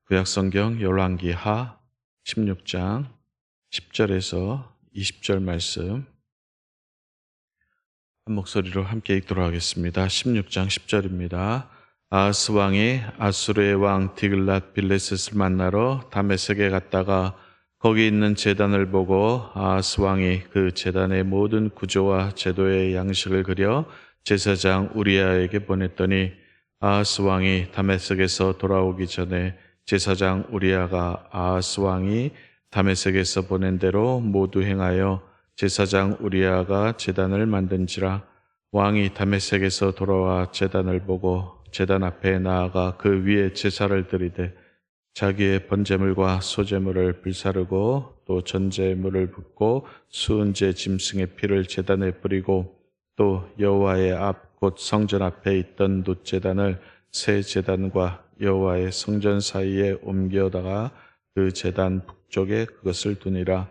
구약성경 열왕기하 16장 10절에서 20절 말씀 한 목소리로 함께 읽도록 하겠습니다. 16장 10절입니다. 아하스 왕이 아수르의 왕 디글랏 빌레셋을 만나러 다메섹에 갔다가 거기 있는 제단을 보고 아하스 왕이 그 제단의 모든 구조와 제도의 양식을 그려 제사장 우리야에게 보냈더니 아하스 왕이 다메섹에서 돌아오기 전에 제사장 우리야가 아하스 왕이 다메섹에서 보낸 대로 모두 행하여 제사장 우리야가 제단을 만든지라. 왕이 다메섹에서 돌아와 제단을 보고 제단 앞에 나아가 그 위에 제사를 드리되 자기의 번제물과 소제물을 불사르고 또 전제물을 붓고 수은제 짐승의 피를 제단에 뿌리고 또 여호와의 앞 곧 성전 앞에 있던 놋제단을 새 제단과 여호와의 성전 사이에 옮겨다가 그 제단 북쪽에 그것을 두니라.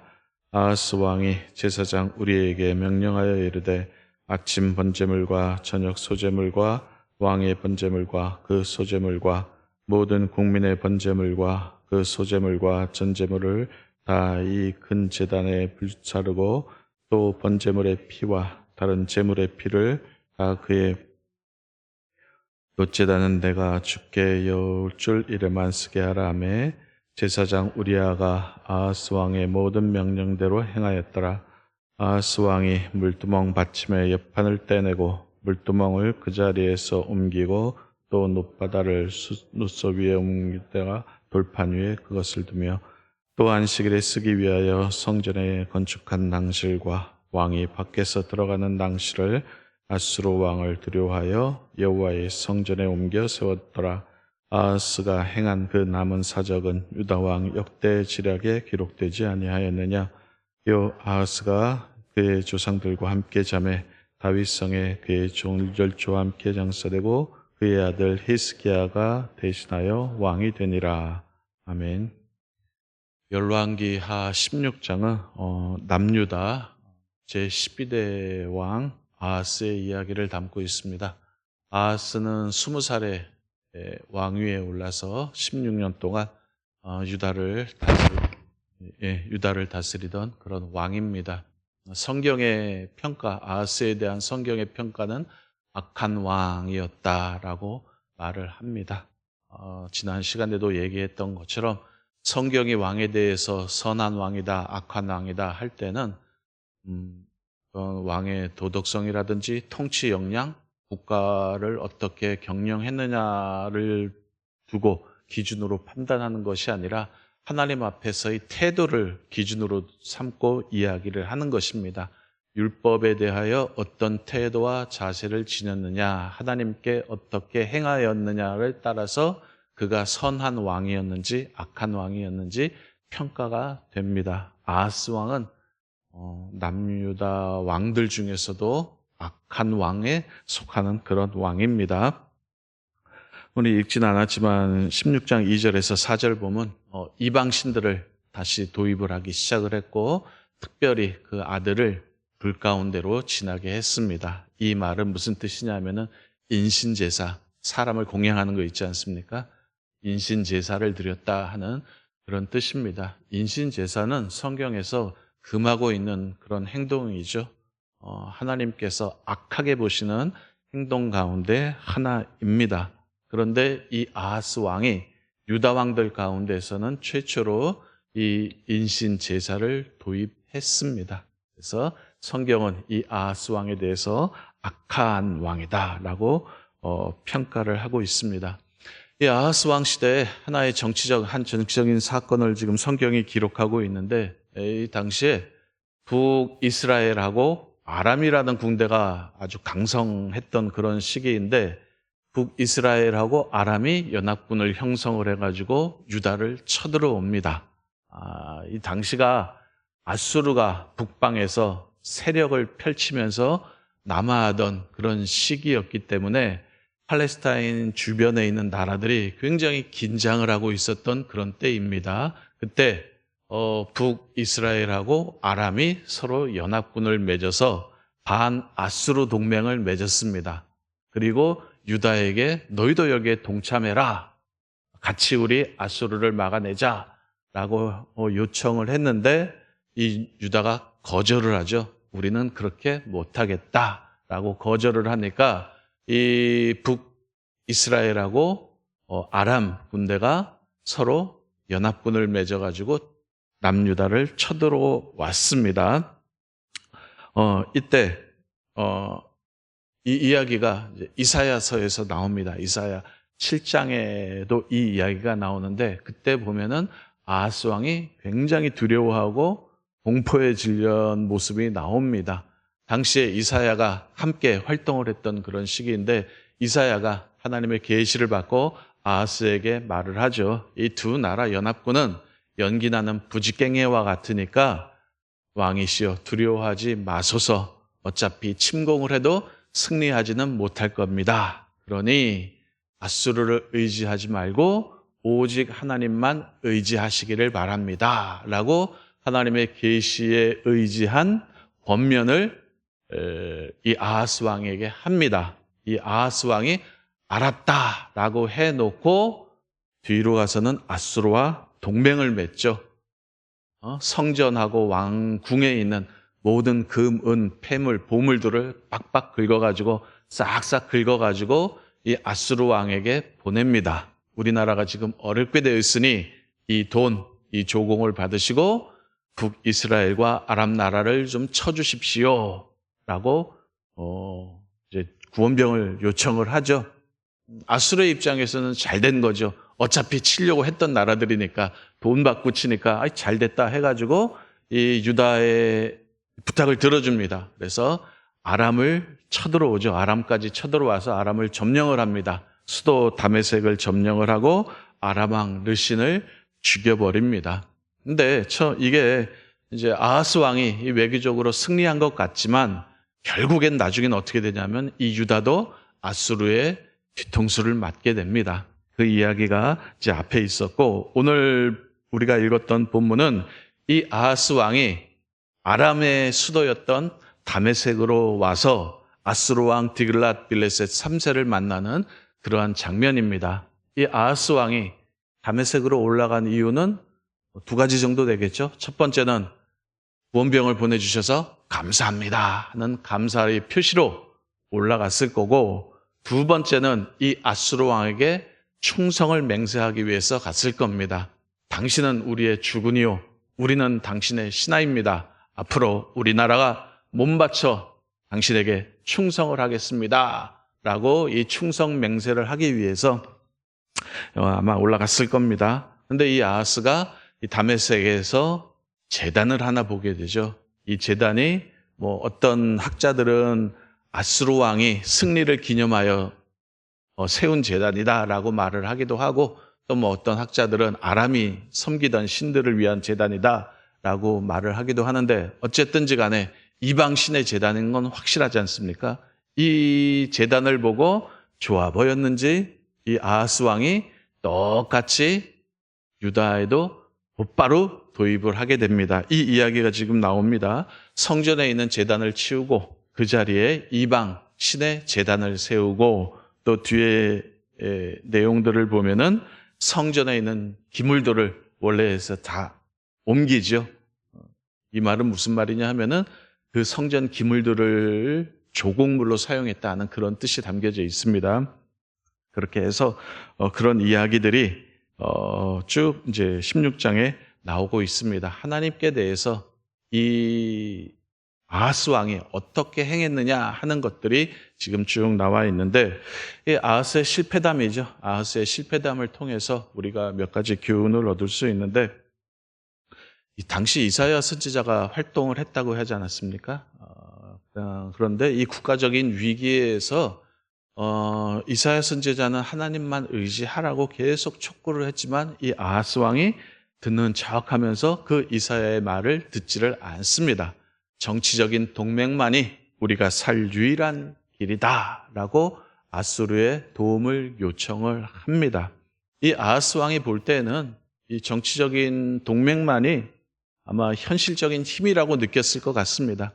아하스 왕이 제사장 우리에게 명령하여 이르되 아침 번제물과 저녁 소제물과 왕의 번제물과 그 소제물과 모든 국민의 번제물과 그 소제물과 전제물을 다 이 큰 제단에 불사르고 또 번제물의 피와 다른 제물의 피를 다 그의 놋제단은 내가 주께 여울 줄 이래만 쓰게 하라 하매 제사장 우리야가 아하스 왕의 모든 명령대로 행하였더라. 아하스 왕이 물두멍 받침의 옆판을 떼내고 물두멍을 그 자리에서 옮기고 또 놋바다를 놋소 위에 옮기다가 돌판 위에 그것을 두며 또 안식일에 쓰기 위하여 성전에 건축한 낭실과 왕이 밖에서 들어가는 낭실을 아수르 왕을 두려워하여 여호와의 성전에 옮겨 세웠더라. 아하스가 행한 그 남은 사적은 유다 왕 역대 지략에 기록되지 아니하였느냐? 요 아하스가 그의 조상들과 함께 잠에 다윗성에 그의 종 열조와 함께 장사되고 그의 아들 히스기야가 대신하여 왕이 되니라. 아멘. 열왕기하 16장은 남유다 제12대 왕 아하스의 이야기를 담고 있습니다. 아하스는 20살에 왕위에 올라서 16년 동안 유다를 다스리던 그런 왕입니다. 성경의 평가, 아하스에 대한 성경의 평가는 악한 왕이었다라고 말을 합니다. 지난 시간에도 얘기했던 것처럼 성경이 왕에 대해서 선한 왕이다, 악한 왕이다 할 때는 왕의 도덕성이라든지 통치 역량, 국가를 어떻게 경영했느냐를 두고 기준으로 판단하는 것이 아니라 하나님 앞에서의 태도를 기준으로 삼고 이야기를 하는 것입니다. 율법에 대하여 어떤 태도와 자세를 지녔느냐, 하나님께 어떻게 행하였느냐를 따라서 그가 선한 왕이었는지 악한 왕이었는지 평가가 됩니다. 아하스 왕은 남유다 왕들 중에서도 악한 왕에 속하는 그런 왕입니다. 오늘 읽진 않았지만 16장 2절에서 4절 보면 이방신들을 다시 도입을 하기 시작을 했고 특별히 그 아들을 불 가운데로 지나게 했습니다. 이 말은 무슨 뜻이냐면은 인신제사, 사람을 공양하는 거 있지 않습니까? 인신제사를 드렸다 하는 그런 뜻입니다. 인신제사는 성경에서 금하고 있는 그런 행동이죠. 하나님께서 악하게 보시는 행동 가운데 하나입니다. 그런데 이 아하스 왕이 유다 왕들 가운데서는 최초로 이 인신 제사를 도입했습니다. 그래서 성경은 이 아하스 왕에 대해서 악한 왕이다라고 평가를 하고 있습니다. 이 아하스 왕 시대에 하나의 정치적인 사건을 지금 성경이 기록하고 있는데 이 당시에 북이스라엘하고 아람이라는 군대가 아주 강성했던 그런 시기인데 북이스라엘하고 아람이 연합군을 형성을 해가지고 유다를 쳐들어옵니다. 이 당시가 아수르가 북방에서 세력을 펼치면서 남하하던 그런 시기였기 때문에 팔레스타인 주변에 있는 나라들이 굉장히 긴장을 하고 있었던 그런 때입니다. 그때 북이스라엘하고 아람이 서로 연합군을 맺어서 반아수르 동맹을 맺었습니다. 그리고 유다에게 너희도 여기에 동참해라. 같이 우리 아수르를 막아내자라고 요청을 했는데 이 유다가 거절을 하죠. 우리는 그렇게 못하겠다라고 거절을 하니까 이 북이스라엘하고 아람 군대가 서로 연합군을 맺어가지고 남유다를 쳐들어왔습니다. 이때 이 이야기가 이제 이사야서에서 나옵니다. 이사야 7장에도 이 이야기가 나오는데 그때 보면은 아하스 왕이 굉장히 두려워하고 공포에 질린 모습이 나옵니다. 당시에 이사야가 함께 활동을 했던 그런 시기인데 이사야가 하나님의 계시를 받고 아하스에게 말을 하죠. 이 두 나라 연합군은 연기나는 부지깽이와 같으니까 왕이시여 두려워하지 마소서. 어차피 침공을 해도 승리하지는 못할 겁니다. 그러니 아수르를 의지하지 말고 오직 하나님만 의지하시기를 바랍니다. 라고 하나님의 계시에 의지한 권면을 이 아하스 왕에게 합니다. 이 아하스 왕이 알았다라고 해놓고 뒤로 가서는 아수르와 동맹을 맺죠. 성전하고 왕궁에 있는 모든 금, 은, 폐물, 보물들을 빡빡 긁어가지고 싹싹 긁어가지고 이 아수르 왕에게 보냅니다. 우리나라가 지금 어렵게 되어 있으니 이 돈, 이 조공을 받으시고 북이스라엘과 아람 나라를 좀 쳐주십시오. 라고 이제 구원병을 요청을 하죠. 아수르의 입장에서는 잘 된 거죠. 어차피 치려고 했던 나라들이니까 돈 받고 치니까 잘 됐다 해가지고 이 유다의 부탁을 들어줍니다. 그래서 아람을 쳐들어오죠. 아람까지 쳐들어와서 아람을 점령을 합니다. 수도 다메섹을 점령을 하고 아람 왕 르신을 죽여버립니다. 근데 이게 이제 아하스 왕이 외교적으로 승리한 것 같지만 결국엔 나중엔 어떻게 되냐면 이 유다도 아수르의 뒤통수를 맞게 됩니다. 그 이야기가 이제 앞에 있었고 오늘 우리가 읽었던 본문은 이 아하스 왕이 아람의 수도였던 다메섹으로 와서 아수르 왕 디글랏 빌레셋 3세를 만나는 그러한 장면입니다. 이 아하스 왕이 다메섹으로 올라간 이유는 두 가지 정도 되겠죠. 첫 번째는 구원병을 보내주셔서 감사합니다 하는 감사의 표시로 올라갔을 거고 두 번째는 이 아수르 왕에게 충성을 맹세하기 위해서 갔을 겁니다. 당신은 우리의 주군이요 우리는 당신의 신하입니다. 앞으로 우리나라가 몸 바쳐 당신에게 충성을 하겠습니다. 라고 이 충성 맹세를 하기 위해서 아마 올라갔을 겁니다. 그런데 이 아하스가 이 다메섹에서 제단을 하나 보게 되죠. 이 제단이 어떤 학자들은 아수르 왕이 승리를 기념하여 세운 제단이다라고 말을 하기도 하고 또 어떤 학자들은 아람이 섬기던 신들을 위한 제단이다라고 말을 하기도 하는데 어쨌든지 간에 이방 신의 제단인 건 확실하지 않습니까? 이 제단을 보고 좋아 보였는지 이 아하스 왕이 똑같이 유다에도 곧바로 도입을 하게 됩니다. 이 이야기가 지금 나옵니다. 성전에 있는 제단을 치우고 그 자리에 이방 신의 제단을 세우고 또 뒤에 내용들을 보면은 성전에 있는 기물들을 원래에서 다 옮기죠. 이 말은 무슨 말이냐 하면은 그 성전 기물들을 조공물로 사용했다는 그런 뜻이 담겨져 있습니다. 그렇게 해서 그런 이야기들이 쭉 이제 16장에 나오고 있습니다. 하나님께 대해서 이 아하스 왕이 어떻게 행했느냐 하는 것들이 지금 쭉 나와 있는데 이 아하스의 실패담이죠. 아하스의 실패담을 통해서 우리가 몇 가지 교훈을 얻을 수 있는데 이 당시 이사야 선지자가 활동을 했다고 하지 않았습니까? 그런데 이 국가적인 위기에서 이사야 선지자는 하나님만 의지하라고 계속 촉구를 했지만 이 아하스 왕이 듣는 척하면서 그 이사야의 말을 듣지를 않습니다. 정치적인 동맹만이 우리가 살 유일한 길이다라고 아수르의 도움을 요청을 합니다. 이 아하스 왕이 볼 때는 이 정치적인 동맹만이 아마 현실적인 힘이라고 느꼈을 것 같습니다.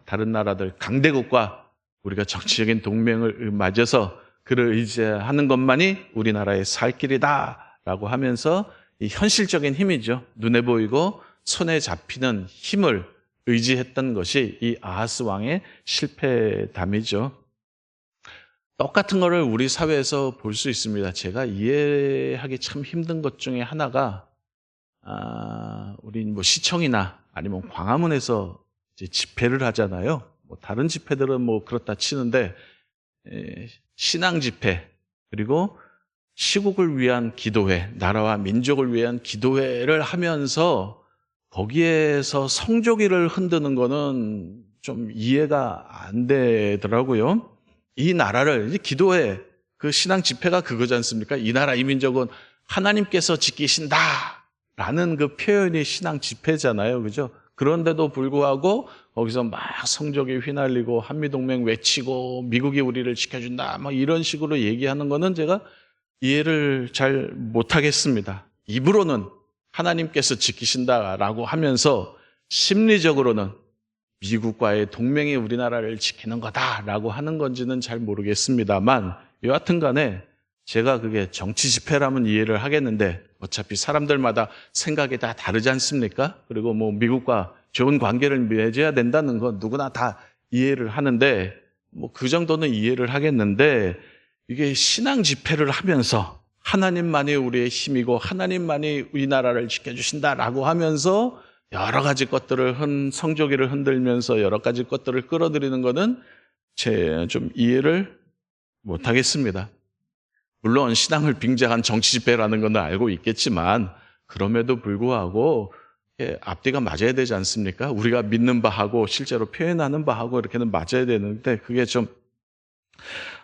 다른 나라들 강대국과 우리가 정치적인 동맹을 맺어서 그를 의지하는 것만이 우리나라의 살 길이다라고 하면서 이 현실적인 힘이죠. 눈에 보이고 손에 잡히는 힘을 의지했던 것이 이 아하스 왕의 실패담이죠. 똑같은 거를 우리 사회에서 볼 수 있습니다. 제가 이해하기 참 힘든 것 중에 하나가 우리 뭐 시청이나 아니면 광화문에서 이제 집회를 하잖아요. 뭐 다른 집회들은 뭐 그렇다 치는데 신앙 집회 그리고 시국을 위한 기도회, 나라와 민족을 위한 기도회를 하면서 거기에서 성조기를 흔드는 거는 좀 이해가 안 되더라고요. 이 나라를 이제 기도회, 그 신앙 집회가 그거지 않습니까? 이 나라 이 민족은 하나님께서 지키신다라는 그 표현이 신앙 집회잖아요, 그죠? 그런데도 불구하고 거기서 막 성조기 휘날리고 한미동맹 외치고 미국이 우리를 지켜준다, 막 이런 식으로 얘기하는 거는 제가 이해를 잘 못하겠습니다. 입으로는 하나님께서 지키신다라고 하면서 심리적으로는 미국과의 동맹이 우리나라를 지키는 거다라고 하는 건지는 잘 모르겠습니다만 여하튼 간에 제가 그게 정치 집회라면 이해를 하겠는데 어차피 사람들마다 생각이 다 다르지 않습니까? 그리고 뭐 미국과 좋은 관계를 맺어야 된다는 건 누구나 다 이해를 하는데 뭐 그 정도는 이해를 하겠는데 이게 신앙 집회를 하면서 하나님만이 우리의 힘이고 하나님만이 우리나라를 지켜주신다라고 하면서 여러 가지 것들을 성조기를 흔들면서 여러 가지 것들을 끌어들이는 것은 제 좀 이해를 못하겠습니다. 물론 신앙을 빙자한 정치 집회라는 건 알고 있겠지만 그럼에도 불구하고 앞뒤가 맞아야 되지 않습니까? 우리가 믿는 바하고 실제로 표현하는 바하고 이렇게는 맞아야 되는데 그게 좀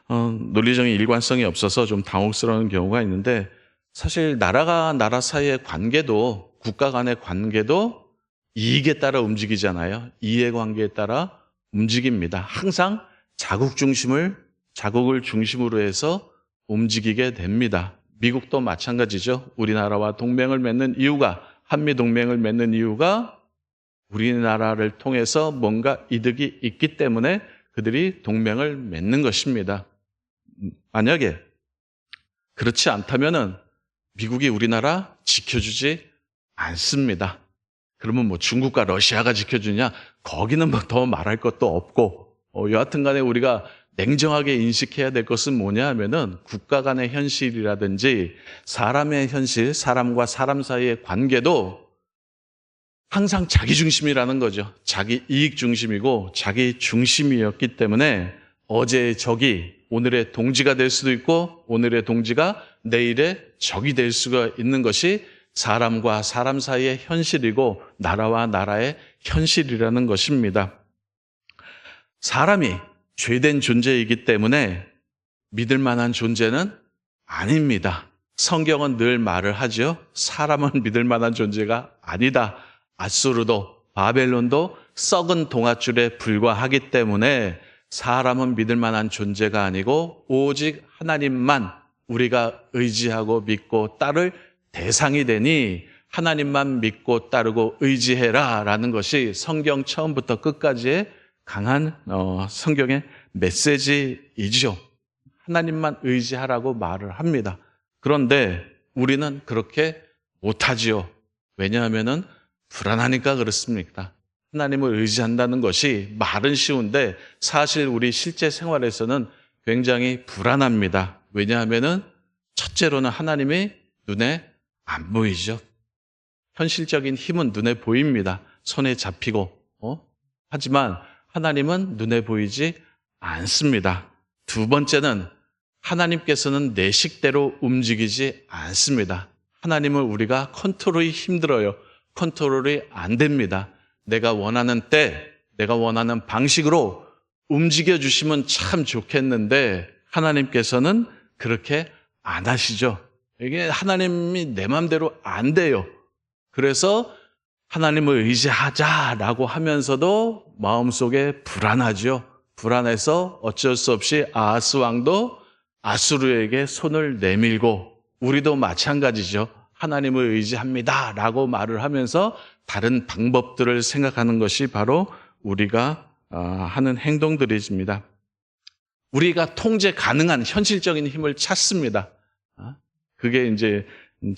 논리적인 일관성이 없어서 좀 당혹스러운 경우가 있는데 사실 나라가 나라 사이의 관계도 국가 간의 관계도 이익에 따라 움직이잖아요. 이해관계에 따라 움직입니다. 항상 자국을 중심으로 해서 움직이게 됩니다. 미국도 마찬가지죠. 우리나라와 동맹을 맺는 이유가 한미동맹을 맺는 이유가 우리나라를 통해서 뭔가 이득이 있기 때문에 그들이 동맹을 맺는 것입니다. 만약에 그렇지 않다면은 미국이 우리나라 지켜주지 않습니다. 그러면 뭐 중국과 러시아가 지켜주냐? 거기는 뭐 더 말할 것도 없고 여하튼 간에 우리가 냉정하게 인식해야 될 것은 뭐냐 하면은 국가 간의 현실이라든지 사람의 현실, 사람과 사람 사이의 관계도 항상 자기 중심이라는 거죠. 자기 이익 중심이고 자기 중심이었기 때문에 어제의 적이 오늘의 동지가 될 수도 있고 오늘의 동지가 내일의 적이 될 수가 있는 것이 사람과 사람 사이의 현실이고 나라와 나라의 현실이라는 것입니다. 사람이 죄된 존재이기 때문에 믿을 만한 존재는 아닙니다. 성경은 늘 말을 하죠. 사람은 믿을 만한 존재가 아니다. 아수르도 바벨론도 썩은 동아줄에 불과하기 때문에 사람은 믿을 만한 존재가 아니고 오직 하나님만 우리가 의지하고 믿고 따를 대상이 되니 하나님만 믿고 따르고 의지해라 라는 것이 성경 처음부터 끝까지의 강한 성경의 메시지이죠. 하나님만 의지하라고 말을 합니다. 그런데 우리는 그렇게 못하지요. 왜냐하면은 불안하니까 그렇습니까? 하나님을 의지한다는 것이 말은 쉬운데 사실 우리 실제 생활에서는 굉장히 불안합니다. 왜냐하면은 첫째로는 하나님이 눈에 안 보이죠. 현실적인 힘은 눈에 보입니다. 손에 잡히고 하지만 하나님은 눈에 보이지 않습니다. 두 번째는 하나님께서는 내 식대로 움직이지 않습니다. 하나님을 우리가 컨트롤이 힘들어요. 컨트롤이 안 됩니다. 내가 원하는 때, 내가 원하는 방식으로 움직여주시면 참 좋겠는데 하나님께서는 그렇게 안 하시죠. 이게 하나님이 내 마음대로 안 돼요. 그래서 하나님을 의지하자라고 하면서도 마음속에 불안하죠. 불안해서 어쩔 수 없이 아하스 왕도 아수르에게 손을 내밀고 우리도 마찬가지죠. 하나님을 의지합니다라고 말을 하면서 다른 방법들을 생각하는 것이 바로 우리가 하는 행동들입니다. 우리가 통제 가능한 현실적인 힘을 찾습니다. 그게 이제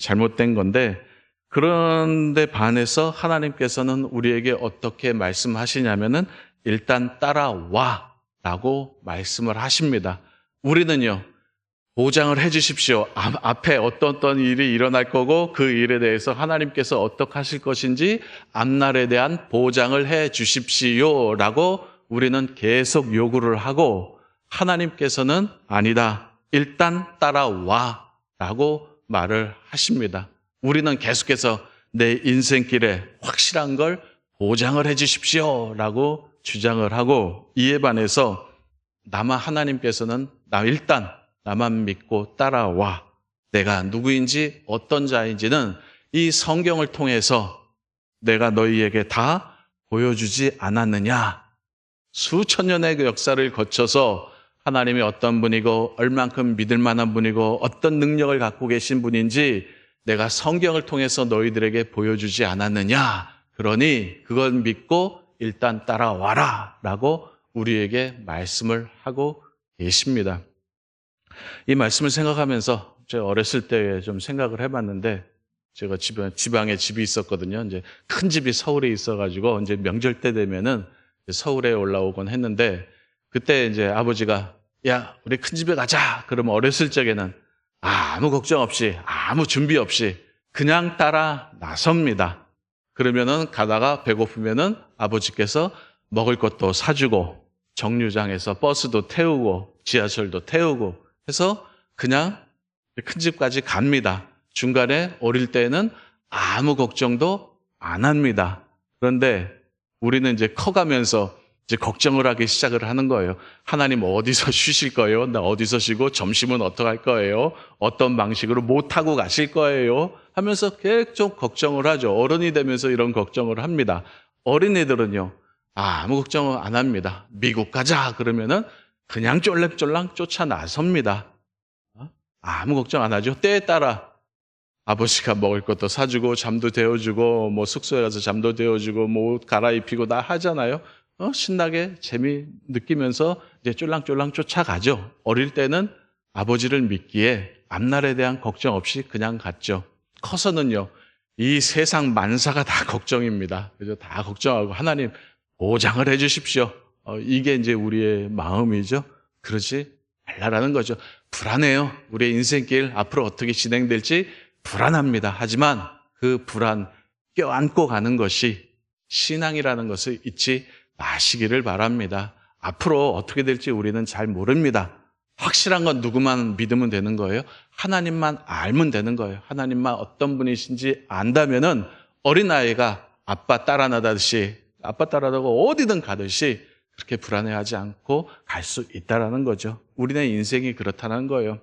잘못된 건데, 그런데 반해서 하나님께서는 우리에게 어떻게 말씀하시냐면은 일단 따라와 라고 말씀을 하십니다. 우리는요, 보장을 해 주십시오. 앞에 어떤 일이 일어날 거고 그 일에 대해서 하나님께서 어떻게 하실 것인지 앞날에 대한 보장을 해 주십시오 라고 우리는 계속 요구를 하고, 하나님께서는 아니다, 일단 따라와 라고 말을 하십니다. 우리는 계속해서 내 인생길에 확실한 걸 보장을 해 주십시오 라고 주장을 하고, 이에 반해서 하나님께서는 일단 나만 믿고 따라와. 내가 누구인지 어떤 자인지는 이 성경을 통해서 내가 너희에게 다 보여주지 않았느냐. 수천 년의 그 역사를 거쳐서 하나님이 어떤 분이고 얼만큼 믿을 만한 분이고 어떤 능력을 갖고 계신 분인지 내가 성경을 통해서 너희들에게 보여주지 않았느냐. 그러니 그걸 믿고 일단 따라와라 라고 우리에게 말씀을 하고 계십니다. 이 말씀을 생각하면서 제가 어렸을 때 좀 생각을 해봤는데, 제가 지방에 집이 있었거든요. 이제 큰 집이 서울에 있어가지고 이제 명절 때 되면은 서울에 올라오곤 했는데, 그때 이제 아버지가 야, 우리 큰 집에 가자. 그러면 어렸을 적에는 아무 걱정 없이 아무 준비 없이 그냥 따라 나섭니다. 그러면은 가다가 배고프면은 아버지께서 먹을 것도 사주고 정류장에서 버스도 태우고 지하철도 태우고 해서 그냥 큰 집까지 갑니다. 중간에 어릴 때는 아무 걱정도 안 합니다. 그런데 우리는 이제 커가면서 이제 걱정을 하기 시작을 하는 거예요. 하나님 어디서 쉬실 거예요? 나 어디서 쉬고 점심은 어떻게 할 거예요? 어떤 방식으로 못 타고 가실 거예요? 하면서 계속 걱정을 하죠. 어른이 되면서 이런 걱정을 합니다. 어린애들은요, 아무 걱정을 안 합니다. 미국 가자 그러면은 그냥 쫄래쫄랑 쫓아 나섭니다. 아무 걱정 안 하죠. 때에 따라 아버지가 먹을 것도 사주고 잠도 데워주고 뭐 숙소에 가서 잠도 데워주고 뭐 옷 갈아입히고 다 하잖아요. 신나게 재미 느끼면서 이제 쫄랑쫄랑 쫓아가죠. 어릴 때는 아버지를 믿기에 앞날에 대한 걱정 없이 그냥 갔죠. 커서는요, 이 세상 만사가 다 걱정입니다. 그죠? 다 걱정하고 하나님 보장을 해 주십시오. 이게 이제 우리의 마음이죠. 그러지 말라라는 거죠. 불안해요. 우리의 인생길 앞으로 어떻게 진행될지 불안합니다. 하지만 그 불안 껴안고 가는 것이 신앙이라는 것을 잊지 마시기를 바랍니다. 앞으로 어떻게 될지 우리는 잘 모릅니다. 확실한 건 누구만 믿으면 되는 거예요. 하나님만 알면 되는 거예요. 하나님만 어떤 분이신지 안다면은 어린아이가 아빠 따라나듯이 아빠 따라다고 어디든 가듯이 그렇게 불안해하지 않고 갈 수 있다는 거죠. 우리네 인생이 그렇다는 거예요.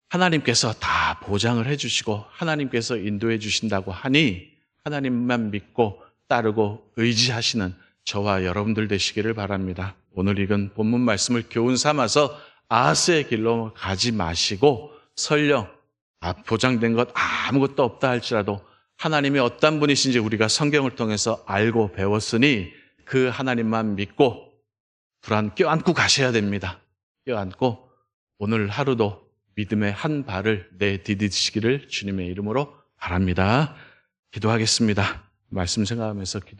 하나님께서 다 보장을 해주시고 하나님께서 인도해 주신다고 하니 하나님만 믿고 따르고 의지하시는 저와 여러분들 되시기를 바랍니다. 오늘 읽은 본문 말씀을 교훈 삼아서 아하스의 길로 가지 마시고 설령 보장된 것 아무것도 없다 할지라도 하나님이 어떤 분이신지 우리가 성경을 통해서 알고 배웠으니 그 하나님만 믿고 불안 껴안고 가셔야 됩니다. 껴안고 오늘 하루도 믿음의 한 발을 내디디시기를 주님의 이름으로 바랍니다. 기도하겠습니다. 말씀 생각하면서 기도.